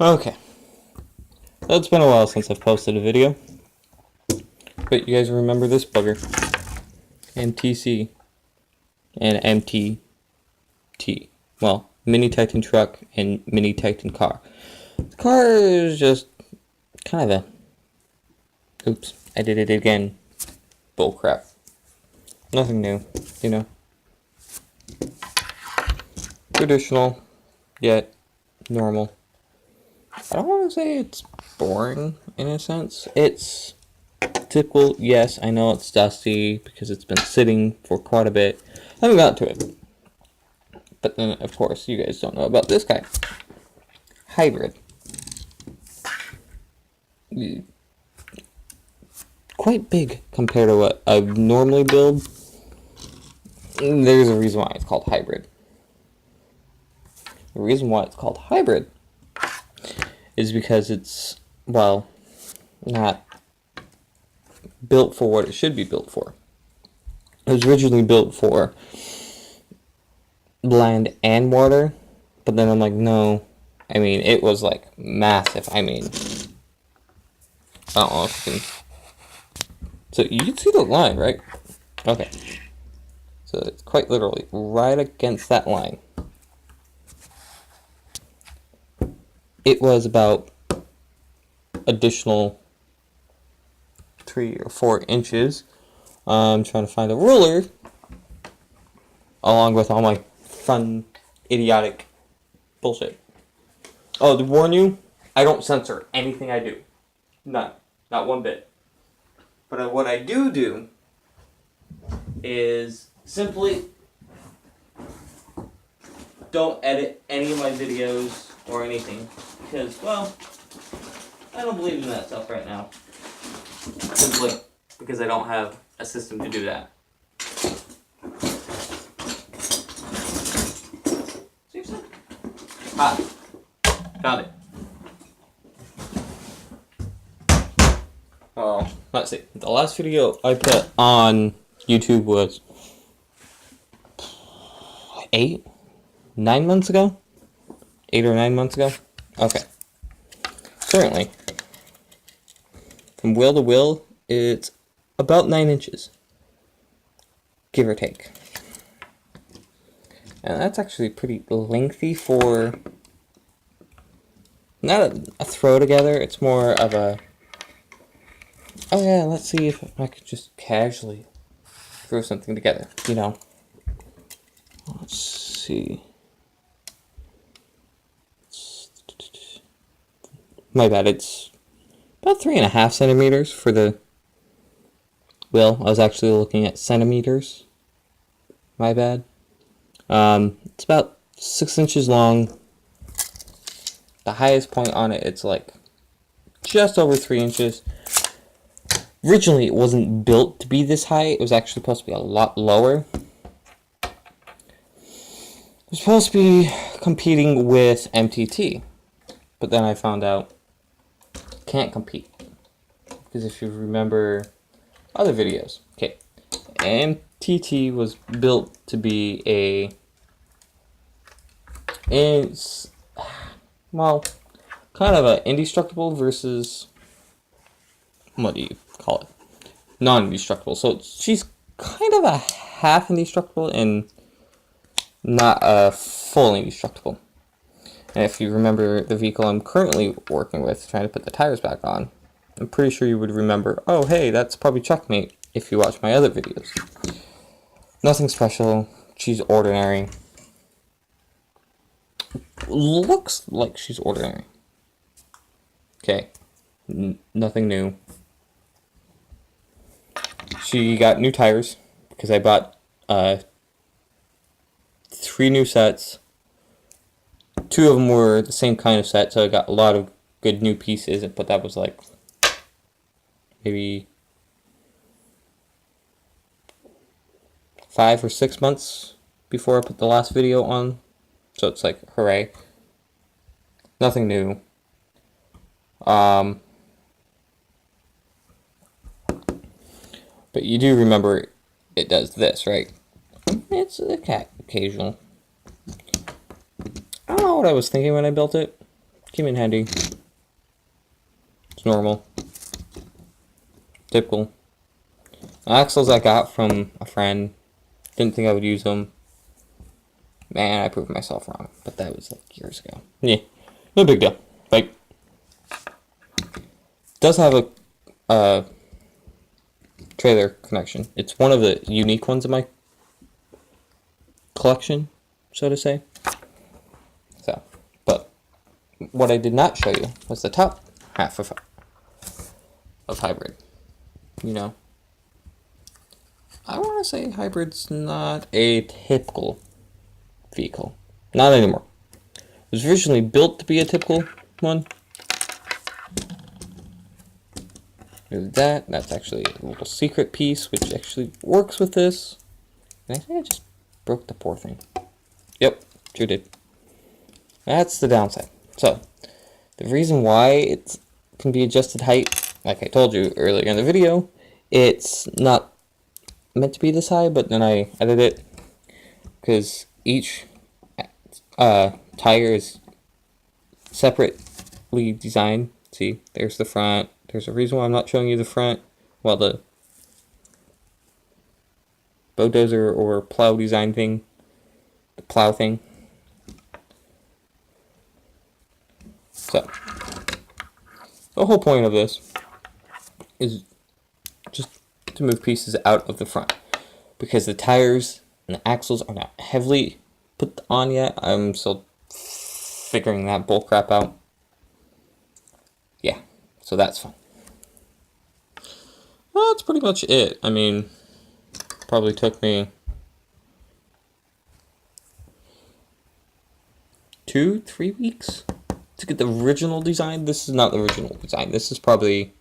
Okay, so it's been a while since I've posted a video, but you guys remember this bugger, MTC and MTT. Well, Mini Titan truck and Mini Titan car. The car is just kind of a, oops, I did it again, bullcrap. Nothing new, you know. Traditional, yet normal. I don't want to say it's boring in a sense. It's typical, yes, I know it's dusty because it's been sitting for quite a bit. I haven't got to it. But then, of course, you guys don't know about this guy. Hybrid. Quite big compared to what I normally build. There's a reason why it's called hybrid. The reason why it's called hybrid is because it's, well, not built for what it should be built for. It was originally built for land and water, but then I'm like, no. I mean, it was like massive. I mean, I don't know if you can. So you can see the line, right? Okay. So it's quite literally right against that line. It was about additional 3 or 4 inches. I'm trying to find a ruler along with all my fun, idiotic bullshit. Oh, to warn you, I don't censor anything I do. None. Not one bit. But what I do is simply don't edit any of my videos or anything. Because, well, I don't believe in that stuff right now. Simply because I don't have a system to do that. Seriously? Found it. Oh, let's see. The last video I put on YouTube was 9 months ago? 8 or 9 months ago? Okay. Currently, from wheel to wheel, it's about 9 inches. Give or take. And that's actually pretty lengthy for not a throw together, it's more of a, oh yeah, let's see if I could just casually throw something together, you know. Let's see. My bad, it's about 3.5 centimeters for the wheel. I was actually looking at centimeters. My bad. It's about 6 inches long. The highest point on it, it's like just over 3 inches. Originally, it wasn't built to be this high. It was actually supposed to be a lot lower. It was supposed to be competing with MTT. But then I found out can't compete. Because if you remember other videos. Okay. MTT was built to be it's, well, kind of a indestructible versus, what do you call it? Non-indestructible. So she's kind of a half indestructible and not a full indestructible. And if you remember the vehicle I'm currently working with, trying to put the tires back on, I'm pretty sure you would remember, oh hey, that's probably Checkmate if you watch my other videos. Nothing special. She's ordinary. Looks like she's ordinary. Okay. Nothing new. She got new tires because I bought 3 new sets. 2 of them were the same kind of set, so I got a lot of good new pieces, but that was like maybe 5 or 6 months before I put the last video on. So it's like, hooray. Nothing new. But you do remember it does this, right? It's a occasional. I don't know what I was thinking when I built it. came in handy. It's normal. Typical. Axles I got from a friend. Didn't think I would use them. Man, I proved myself wrong. But that was like years ago. Yeah, no big deal. Like, does have a trailer connection. It's one of the unique ones in my collection, so to say. So, but what I did not show you was the top half of hybrid. You know, I want to say hybrid's not a typical vehicle. Not anymore. It was originally built to be a typical one. There's that. That's actually a little secret piece, which actually works with this. And I think I just broke the poor thing. Yep, sure did. That's the downside. So, the reason why it can be adjusted height, like I told you earlier in the video, it's not meant to be this high, but then I edited it because each tire is separately designed. See, there's the front. There's a reason why I'm not showing you the front while the bulldozer or plow design thing, the plow thing. So, the whole point of this is just to move pieces out of the front, because the tires and the axles are not heavily put on yet. I'm still figuring that bullcrap out. Yeah, so that's fun. Well, that's pretty much it. I mean, probably took me 2-3 weeks to get the original design. This is not the original design. This is probably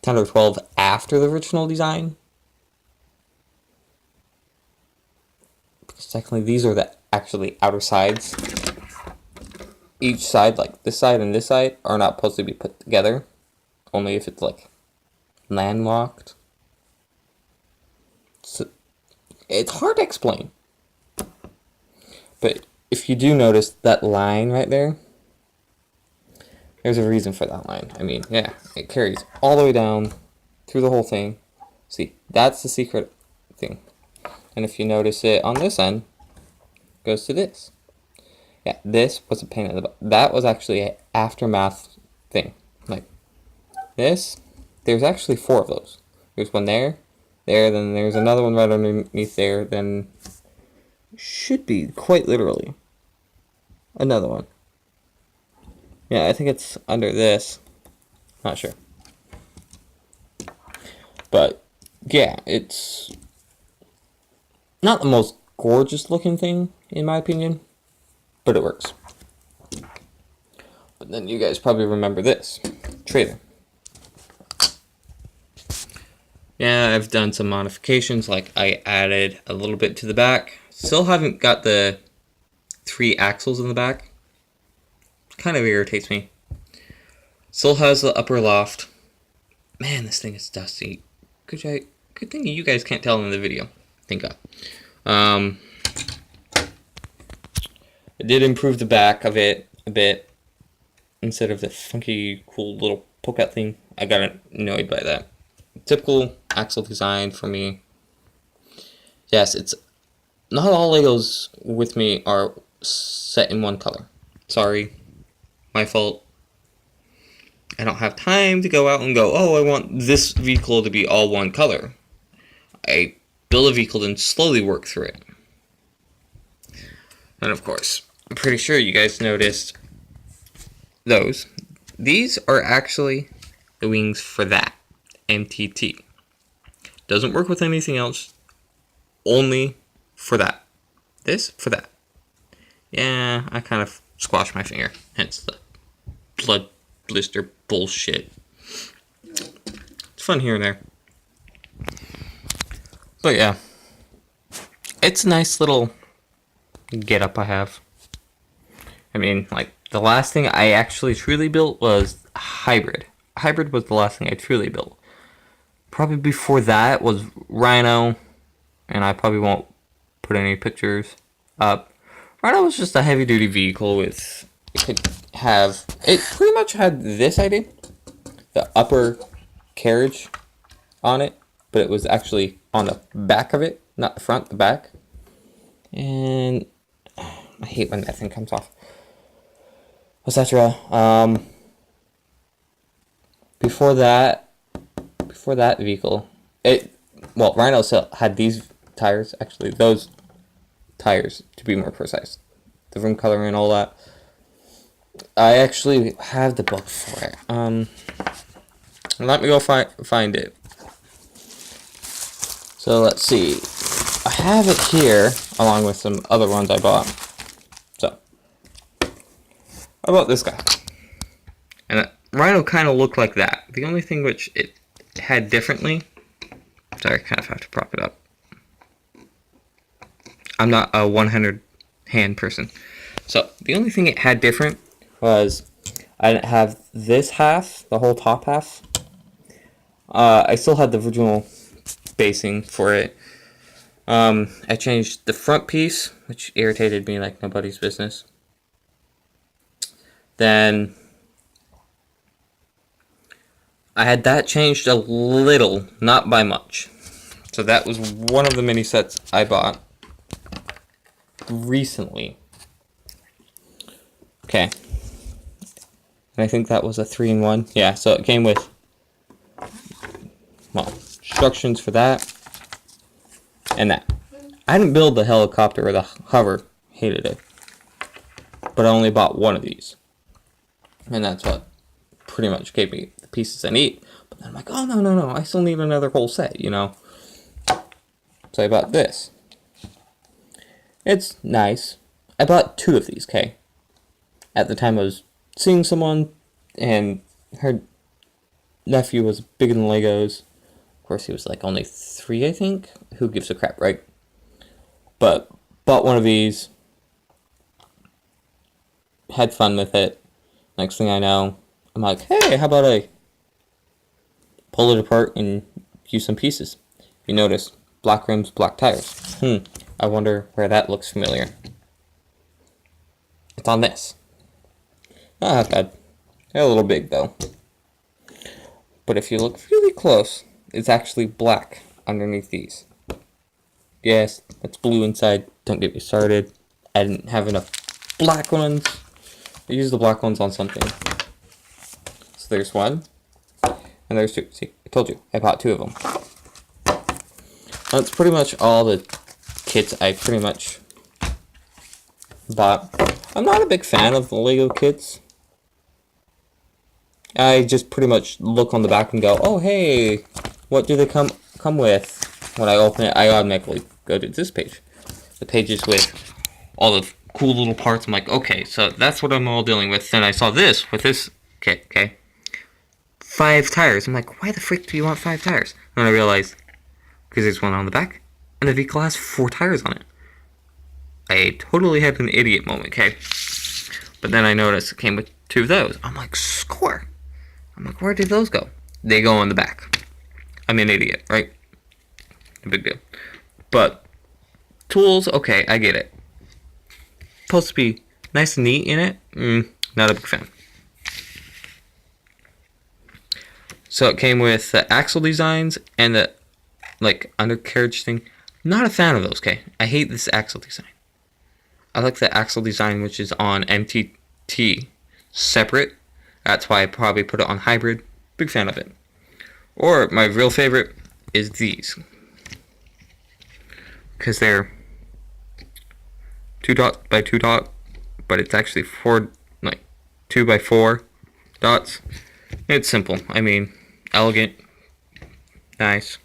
10 or 12 after the original design. Because technically these are the actually outer sides. Each side, like this side and this side, are not supposed to be put together. Only if it's like landlocked. So, it's hard to explain. But if you do notice that line right there, there's a reason for that line. I mean, yeah, it carries all the way down through the whole thing. See, that's the secret thing. And if you notice it on this end, it goes to this. Yeah, this was a pain in the butt. That was actually an aftermath thing. Like this, there's actually 4 of those. There's one there, then there's another one right underneath there, then should be quite literally another one. Yeah, I think it's under this. Not sure. But yeah, it's not the most gorgeous looking thing in my opinion, but it works. But then you guys probably remember this trailer. Yeah, I've done some modifications, like I added a little bit to the back. Still haven't got the 3 axles in the back. Kind of irritates me. Still has the upper loft. Man, this thing is dusty. Good thing you guys can't tell in the video. Thank God. I did improve the back of it a bit. Instead of the funky, cool little poke-out thing, I got annoyed by that. Typical axle design for me. Yes, it's not all Legos with me are set in one color. Sorry, my fault. I don't have time to go out and go, oh, I want this vehicle to be all one color. I build a vehicle and slowly work through it. And of course, I'm pretty sure you guys noticed those. These are actually the wings for that MTT. Doesn't work with anything else. Only for that. This for that. Yeah, I kind of squashed my finger. Hence the blood blister bullshit. It's fun here and there. But yeah. It's a nice little get up I have. I mean, like, the last thing I actually truly built was Hybrid. Hybrid was the last thing I truly built. Probably before that was Rhino, and I probably won't put any pictures up. Rhino was just a heavy-duty vehicle with it could have, it pretty much had this idea, the upper carriage on it, but it was actually on the back of it, not the front, the back. And I hate when that thing comes off. Etc. Before that vehicle, Rhino still had these tires, actually, those tires, to be more precise. The room color and all that. I actually have the book for it. Let me go find it. So let's see. I have it here, along with some other ones I bought. So, I bought this guy. And Rhino kind of looked like that. The only thing which it had differently... Sorry, I kind of have to prop it up. I'm not a 100 hand person. So, the only thing it had different was I didn't have this half, the whole top half. I still had the original basing for it. I changed the front piece, which irritated me like nobody's business. Then I had that changed a little, not by much. So that was one of the mini sets I bought recently. Okay. And I think that was a 3-in-1. Yeah, so it came with, well, instructions for that and that. I didn't build the helicopter or the hover. Hated it. But I only bought one of these. And that's what pretty much gave me the pieces I need. But then I'm like, oh, no, I still need another whole set, you know? So I bought this. It's nice. I bought 2 of these, okay? At the time I was seeing someone, and her nephew was bigger than Legos. Of course, he was like only 3, I think. Who gives a crap, right? But bought one of these. Had fun with it. Next thing I know, I'm like, hey, how about I pull it apart and use some pieces? You notice, black rims, black tires. I wonder where that looks familiar. It's on this. Not bad. They're a little big, though. But if you look really close, it's actually black underneath these. Yes, it's blue inside. Don't get me started. I didn't have enough black ones. I used the black ones on something. So there's one. And there's 2. See, I told you. I bought 2 of them. That's pretty much all the kits I pretty much bought. I'm not a big fan of the Lego kits. I just pretty much look on the back and go, oh hey, what do they come with? When I open it, I automatically go to this page. The pages with all the cool little parts. I'm like, okay, so that's what I'm all dealing with. Then I saw this with this kit, okay? 5 tires. I'm like, why the freak do you want 5 tires? And I realized, because there's one on the back, and the vehicle has 4 tires on it. I totally had an idiot moment, okay? But then I noticed it came with 2 of those. I'm like, score! I'm like, where did those go? They go on the back. I'm an idiot, right? No big deal. But tools, okay, I get it. Supposed to be nice and neat in it. Not a big fan. So it came with the axle designs and the undercarriage thing. Not a fan of those, okay? I hate this axle design. I like the axle design which is on MTT separate. That's why I probably put it on hybrid. Big fan of it. Or my real favorite is these. Because they're 2 dot by 2 dot, but it's actually 2 by 4 dots. It's simple. I mean, elegant, nice.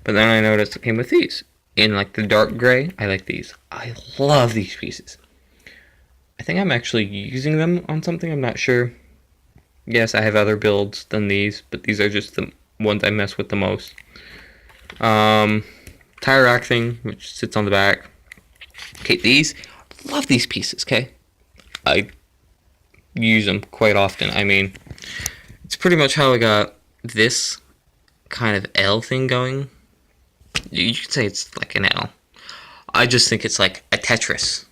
But then I noticed it came with these in the dark gray. I like these. I love these pieces. I think I'm actually using them on something. I'm not sure. Yes, I have other builds than these, but these are just the ones I mess with the most. Tire rack thing, which sits on the back. Okay, these, love these pieces, okay? I use them quite often. I mean, it's pretty much how I got this kind of L thing going. You could say it's like an L. I just think it's like a Tetris.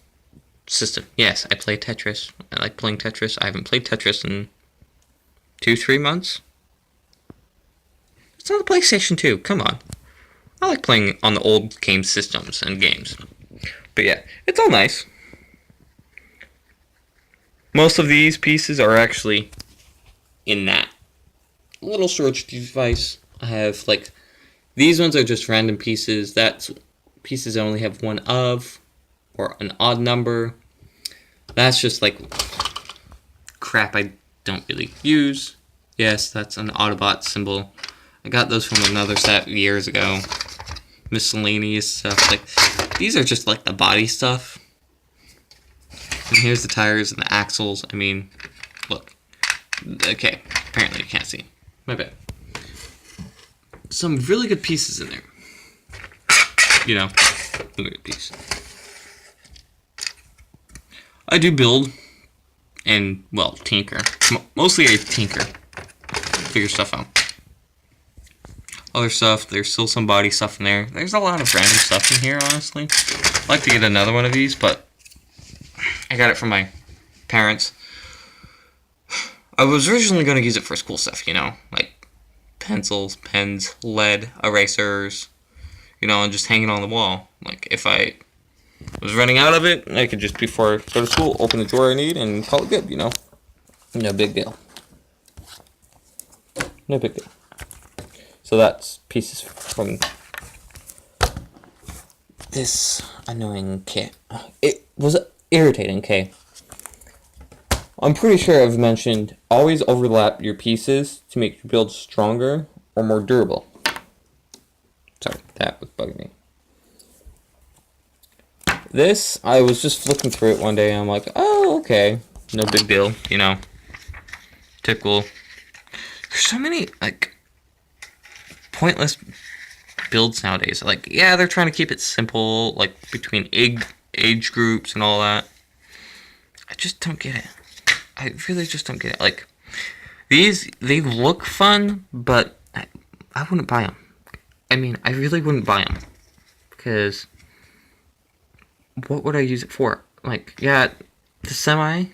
system. Yes, I play Tetris. I like playing Tetris. I haven't played Tetris in 2-3 months. It's on the PlayStation 2. Come on. I like playing on the old game systems and games. But yeah, it's all nice. Most of these pieces are actually in that little storage device. I have, like, these ones are just random pieces. That's pieces I only have one of, or an odd number. That's just, like, crap I don't really use. Yes, that's an Autobot symbol. I got those from another set years ago. Miscellaneous stuff. Like, these are just, like, the body stuff. And here's the tires and the axles. I mean, look. Okay, apparently you can't see. My bad. Some really good pieces in there. You know, really good piece. I do build and, well, tinker. Mostly I tinker. Figure stuff out. Other stuff, there's still some body stuff in there. There's a lot of random stuff in here, honestly. I'd like to get another one of these, but I got it from my parents. I was originally going to use it for school stuff, you know, like pencils, pens, lead, erasers, you know, and just hang it on the wall. Like, if I was running out of it, I could just, before I go to school, open the drawer I need and call it good, you know. No big deal. No big deal. So that's pieces from this annoying kit. It was irritating, okay? I'm pretty sure I've mentioned always overlap your pieces to make your build stronger or more durable. Sorry, that was bugging me. This, I was just flipping through it one day and I'm like, oh, okay. No big deal, you know. Typical. There's so many, like, pointless builds nowadays. Like, yeah, they're trying to keep it simple, like, between age groups and all that. I just don't get it. I really just don't get it. Like, these, they look fun, but I wouldn't buy them. I mean, I really wouldn't buy them. Because, what would I use it for? Like, yeah, the semi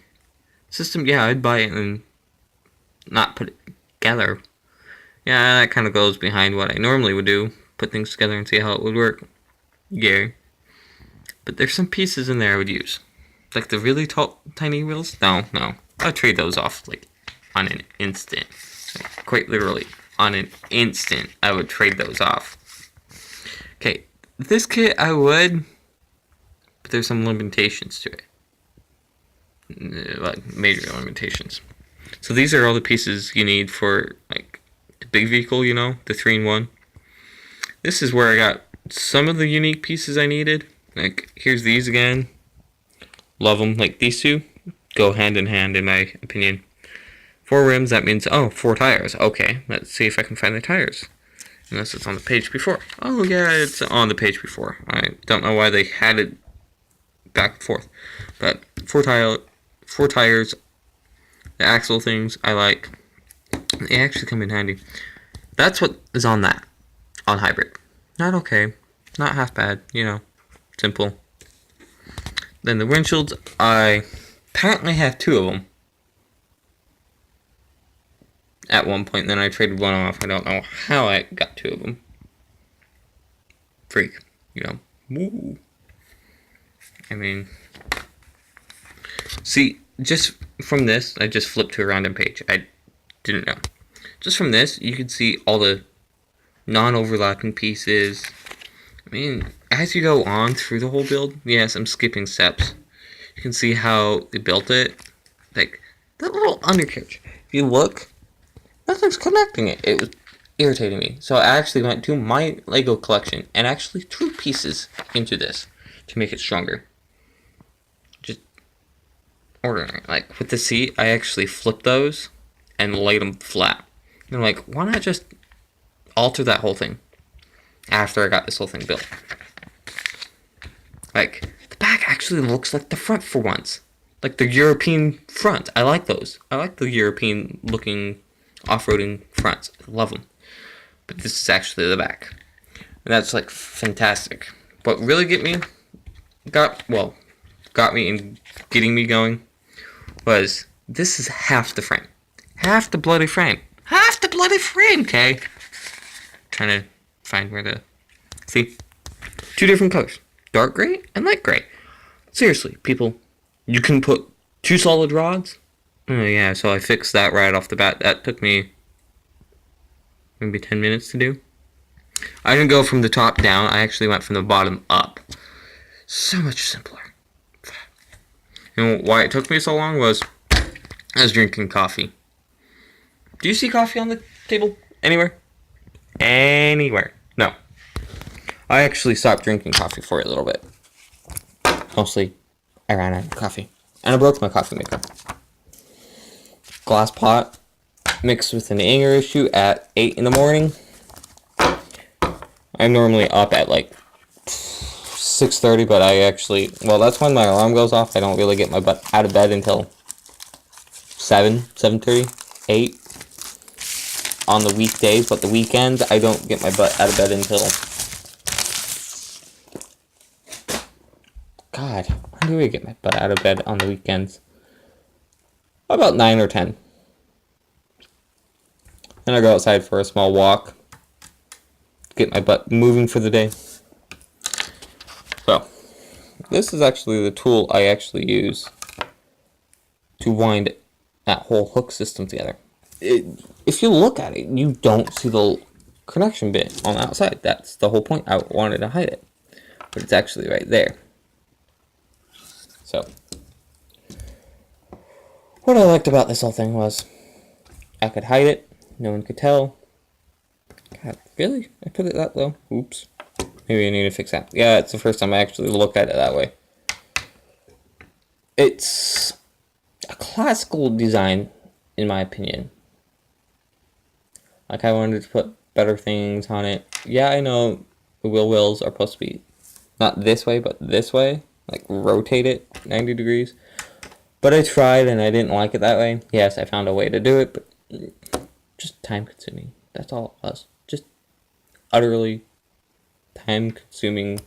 system, yeah, I'd buy it and not put it together. Yeah, that kind of goes behind what I normally would do. Put things together and see how it would work. Yeah. But there's some pieces in there I would use. Like the really tall, tiny wheels? No. I'd trade those off, like, on an instant. Like, quite literally, on an instant, I would trade those off. Okay, this kit I would, but there's some limitations to it. Like, major limitations. So these are all the pieces you need for, like, the big vehicle, you know, the 3-in-1. This is where I got some of the unique pieces I needed. Like, here's these again. Love them. Like, these two go hand in hand, in my opinion. 4 rims, that means, 4 tires. Okay, let's see if I can find the tires. Unless it's on the page before. Oh, yeah, it's on the page before. I don't know why they had it back and forth. But 4 tires. The axle things I like. They actually come in handy. That's what is on that. On hybrid. Not okay. Not half bad. You know. Simple. Then the windshields, I apparently have 2 of them. At one point, then I traded one off. I don't know how I got 2 of them. Freak. You know. Woo. I mean. See, just from this, I just flipped to a random page. I didn't know. Just from this, you can see all the non-overlapping pieces. I mean, as you go on through the whole build, yes, I'm skipping steps. You can see how they built it. Like, that little undercarriage. If you look, nothing's connecting it. It was irritating me. So I actually went to my Lego collection and actually threw pieces into this to make it stronger. Just ordinary. Like, with the seat, I actually flipped those and laid them flat. And I'm like, why not just alter that whole thing after I got this whole thing built? Like, the back actually looks like the front for once. Like the European front. I like those. I like the European looking off-roading fronts. I love them. But this is actually the back. And that's like fantastic. What really got got me in getting me going was this is half the frame. Half the bloody frame. Half the bloody frame, okay? Trying to find where the... See? 2 different colors. Dark gray and light gray. Seriously, people. You can put 2 solid rods. Oh yeah, so I fixed that right off the bat. That took me maybe 10 minutes to do. I didn't go from the top down. I actually went from the bottom up. So much simpler. And why it took me so long was I was drinking coffee. Do you see coffee on the table anywhere? Anywhere? No. I actually stopped drinking coffee for a little bit. Mostly, I ran out of coffee. And I broke my coffee maker. Glass pot mixed with an anger issue at 8 in the morning. I'm normally up at like 6:30, but I actually... Well, that's when my alarm goes off. I don't really get my butt out of bed until 7:30, 8 on the weekdays, but the weekends I don't get my butt out of bed until... God, when do I get my butt out of bed on the weekends? About 9 or 10. Then I go outside for a small walk. Get my butt moving for the day. So, this is actually the tool I actually use to wind that whole hook system together. If you look at it, you don't see the connection bit on the outside. That's the whole point. I wanted to hide it. But it's actually right there. So, what I liked about this whole thing was I could hide it. No one could tell. God, really? I put it that low? Oops. Maybe I need to fix that. Yeah, it's the first time I actually looked at it that way. It's a classical design, in my opinion. Like, I wanted to put better things on it. Yeah, I know the wheels are supposed to be not this way, but this way. Like, rotate it 90 degrees. But I tried, and I didn't like it that way. Yes, I found a way to do it, but just time-consuming. That's all it was. Just utterly time-consuming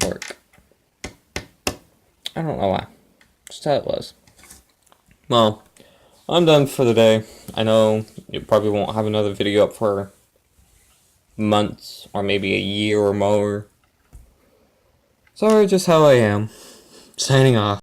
work. I don't know why. Just how it was. Well, I'm done for the day. I know you probably won't have another video up for months, or maybe a year or more. Sorry, just how I am. Signing off.